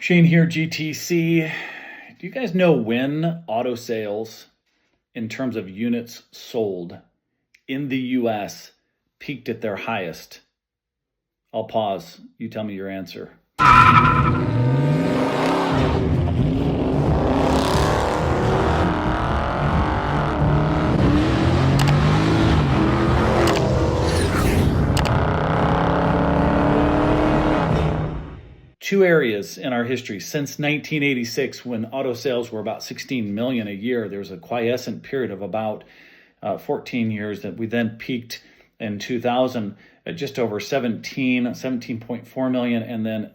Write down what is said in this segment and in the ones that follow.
Shane here, GTC. Do you guys know when auto sales, in terms of units sold in the US, peaked at their highest? I'll pause. You tell me your answer. 2 areas in our history. Since 1986, when auto sales were about 16 million a year, there was a quiescent period of about 14 years that we then peaked in 2000 at just over 17.4 million, and then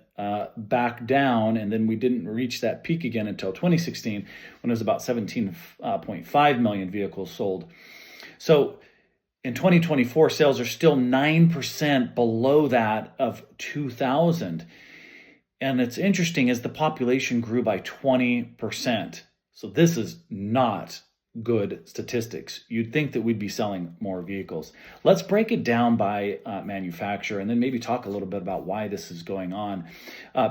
back down, and then we didn't reach that peak again until 2016, when it was about 17.5 million vehicles sold. So in 2024, sales are still 9% below that of 2000. And it's interesting as the population grew by 20%. So this is not good statistics. You'd think that we'd be selling more vehicles. Let's break it down by manufacturer and then maybe talk a little bit about why this is going on.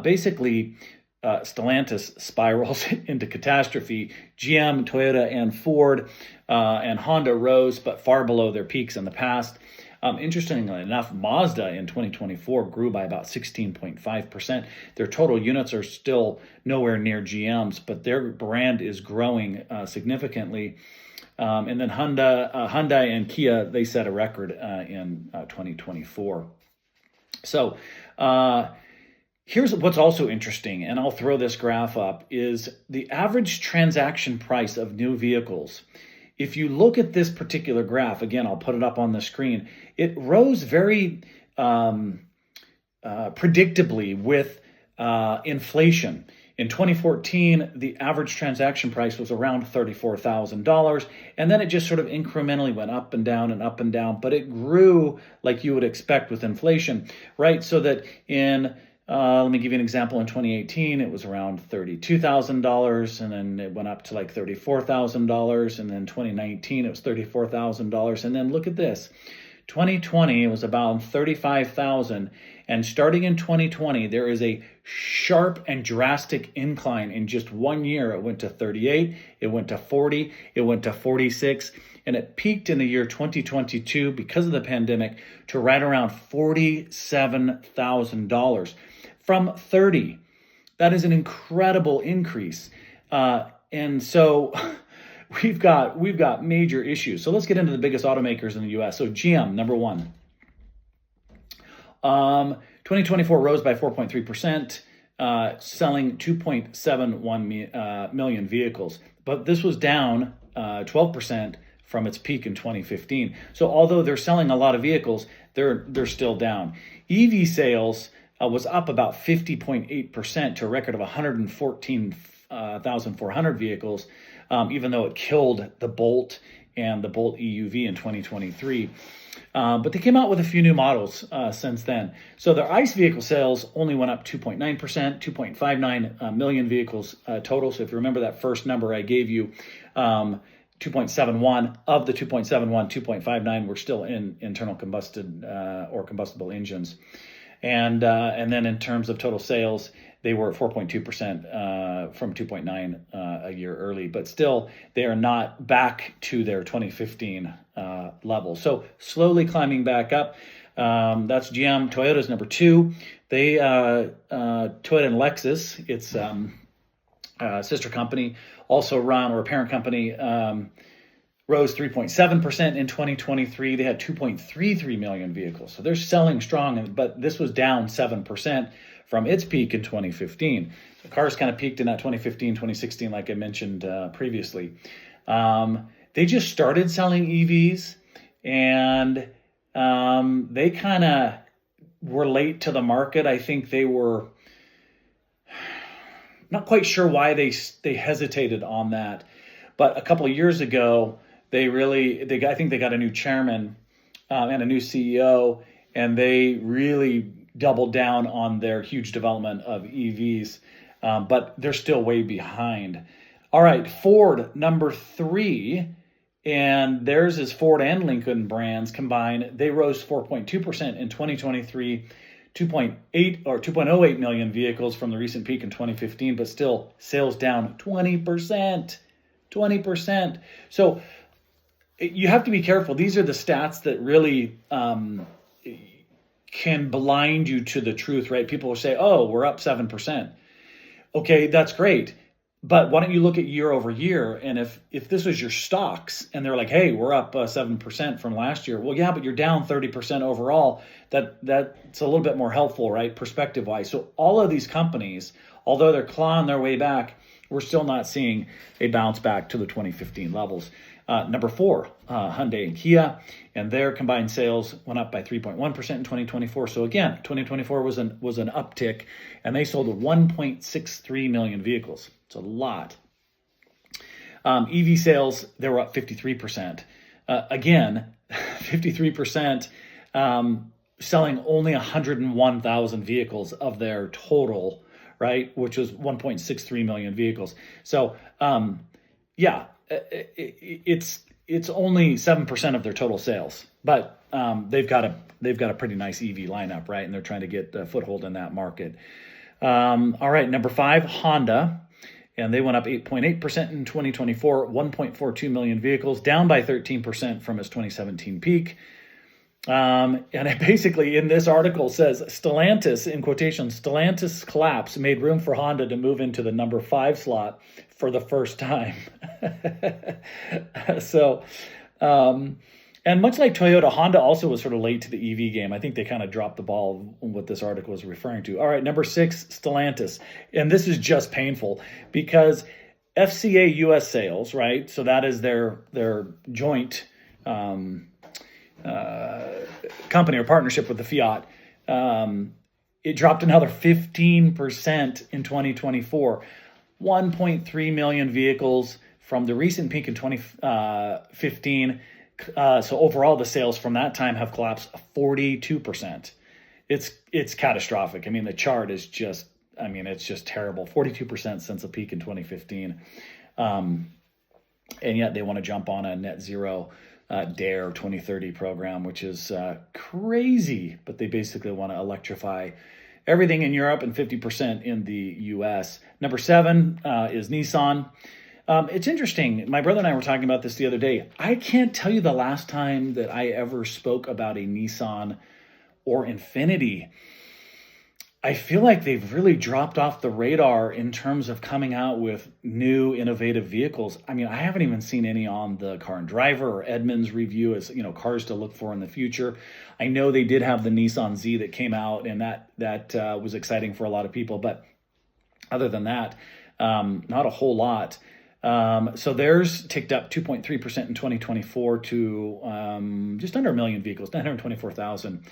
Basically, Stellantis spirals into catastrophe. GM, Toyota, and Ford and Honda rose, but far below their peaks in the past. Interestingly enough, Mazda in 2024 grew by about 16.5%. Their total units are still nowhere near GM's, but their brand is growing significantly. And then Hyundai and Kia, they set a record in 2024. So here's what's also interesting, and I'll throw this graph up, is the average transaction price of new vehicles. If you look at this particular graph, again, I'll put it up on the screen, it rose very predictably with inflation. In 2014, the average transaction price was around $34,000, and then it just sort of incrementally went up and down and up and down, but it grew like you would expect with inflation, right? So that in let me give you an example. In 2018, it was around $32,000, and then it went up to like $34,000. And then 2019, it was $34,000. And then look at this. 2020, it was about $35,000. And starting in 2020, there is a sharp and drastic incline in just 1 year. It went to 38, it went to 40, it went to 46, and it peaked in the year 2022 because of the pandemic to right around $47,000 from 30. That is an incredible increase. And so we've got major issues. So let's get into the biggest automakers in the US. So GM, number one. 2024 rose by 4.3%, selling 2.71 million vehicles. But this was down 12% from its peak in 2015. So although they're selling a lot of vehicles, they're still down. EV sales was up about 50.8% to a record of 114,400 vehicles, even though it killed the Bolt and the Bolt EUV in 2023. But they came out with a few new models since then. So their ICE vehicle sales only went up 2.9%, 2.59 million vehicles total. So if you remember that first number I gave you, 2.71 of the 2.71, 2.59 were still in internal combusted or combustible engines. And then in terms of total sales, they were at 4.2% from 2.9 a year early, but still they are not back to their 2015 level. So slowly climbing back up. That's GM. Toyota's number two. They Toyota and Lexus, its sister company, also run, or a parent company, rose 3.7% in 2023. They had 2.33 million vehicles. So they're selling strong, but this was down 7% from its peak in 2015. So cars kind of peaked in that 2015, 2016, like I mentioned previously. They just started selling EVs, and they kind of were late to the market. I think they were not quite sure why they hesitated on that. But a couple of years ago, I think they got a new chairman and a new CEO, and they really doubled down on their huge development of EVs, but they're still way behind. All right, Ford, number three, and theirs is Ford and Lincoln brands combined. They rose 4.2% in 2023 2.8 or 2.08 million vehicles from the recent peak in 2015, but still sales down 20%. 20%. So you have to be careful. These are the stats that really can blind you to the truth, right? People will say, oh, we're up 7%. Okay, that's great. But why don't you look at year over year? And if this was your stocks and they're like, hey, we're up 7% from last year. Well, yeah, but you're down 30% overall. That's a little bit more helpful, right? Perspective wise. So all of these companies, although they're clawing their way back, we're still not seeing a bounce back to the 2015 levels. Number 4, Hyundai and Kia, and their combined sales went up by 3.1% in 2024. So again, 2024 was an uptick, and they sold 1.63 million vehicles. It's a lot. EV sales, they were up 53%. Again, 53%, selling only 101,000 vehicles of their total, right, which was 1.63 million vehicles. So, it's only 7% of their total sales, but they've got a pretty nice EV lineup, right? And they're trying to get a foothold in that market. All right, number 5, Honda, and they went up 8.8% in 2024, 1.42 million vehicles, down by 13% from its 2017 peak. And it basically in this article says Stellantis, in quotations, Stellantis collapse made room for Honda to move into the number 5 slot for the first time. So, and much like Toyota, Honda also was sort of late to the EV game. I think they kind of dropped the ball on what this article was referring to. All right, number 6, Stellantis. And this is just painful because FCA US sales, right? So that is their joint company or partnership with the Fiat. It dropped another 15% in 2024. 1.3 million vehicles from the recent peak in 2015. So overall, the sales from that time have collapsed 42%. It's catastrophic. I mean, the chart is just, it's just terrible. 42% since a peak in 2015. And yet they want to jump on a net zero DARE 2030 program, which is crazy. But they basically want to electrify everything in Europe and 50% in the US. Number 7 is Nissan. It's interesting. My brother and I were talking about this the other day. I can't tell you the last time that I ever spoke about a Nissan or Infiniti. I feel like they've really dropped off the radar in terms of coming out with new innovative vehicles. I mean, I haven't even seen any on the Car and Driver or Edmunds review as, cars to look for in the future. I know they did have the Nissan Z that came out, and that was exciting for a lot of people. But other than that, not a whole lot. So theirs ticked up 2.3% in 2024 to just under a million vehicles, 924,000.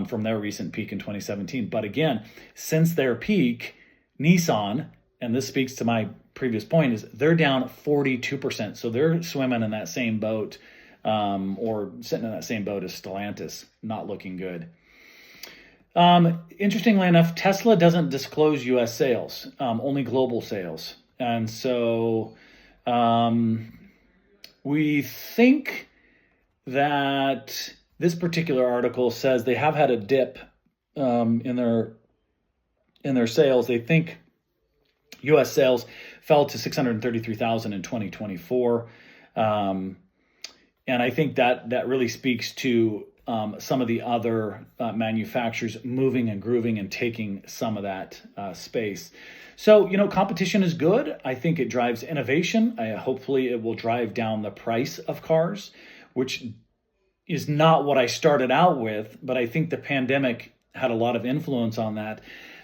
From their recent peak in 2017. But again, since their peak, Nissan, and this speaks to my previous point, is they're down 42%. So they're swimming in that same boat or sitting in that same boat as Stellantis, not looking good. Interestingly enough, Tesla doesn't disclose U.S. sales, only global sales. And so we think that this particular article says they have had a dip in their sales. They think U.S. sales fell to 633,000 in 2024, and I think that really speaks to some of the other manufacturers moving and grooving and taking some of that space. So, competition is good. I think it drives innovation. Hopefully, it will drive down the price of cars, which is not what I started out with, but I think the pandemic had a lot of influence on that.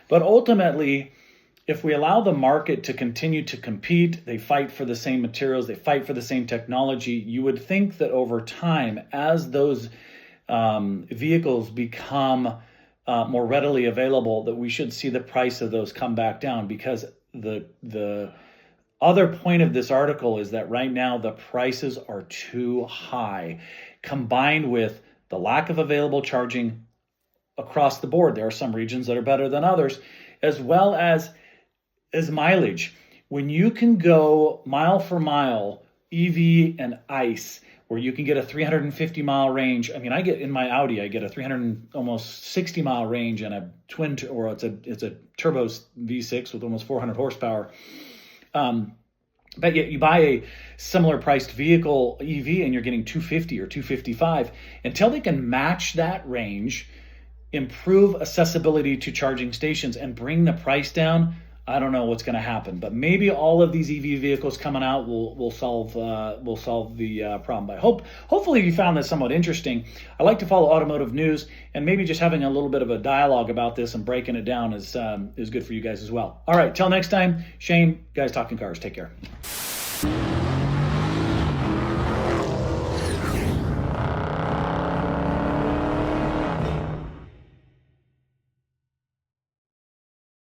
But ultimately, if we allow the market to continue to compete, they fight for the same materials, they fight for the same technology, you would think that over time, as those vehicles become more readily available, that we should see the price of those come back down, because the other point of this article is that right now the prices are too high, combined with the lack of available charging across the board. There are some regions that are better than others, as well as mileage. When you can go mile for mile, EV and ICE, where you can get a 350 mile range. I mean, I get in my Audi, I get a 360 mile range and a it's a turbo V6 with almost 400 horsepower. But yet you buy a similar priced vehicle EV and you're getting 250 or 255. Until they can match that range, improve accessibility to charging stations, and bring the price down, I don't know what's going to happen. But maybe all of these EV vehicles coming out will solve the problem. But hopefully you found this somewhat interesting. I like to follow automotive news, and maybe just having a little bit of a dialogue about this and breaking it down is good for you guys as well. All right, till next time, Shane, Guys Talking Cars. Take care.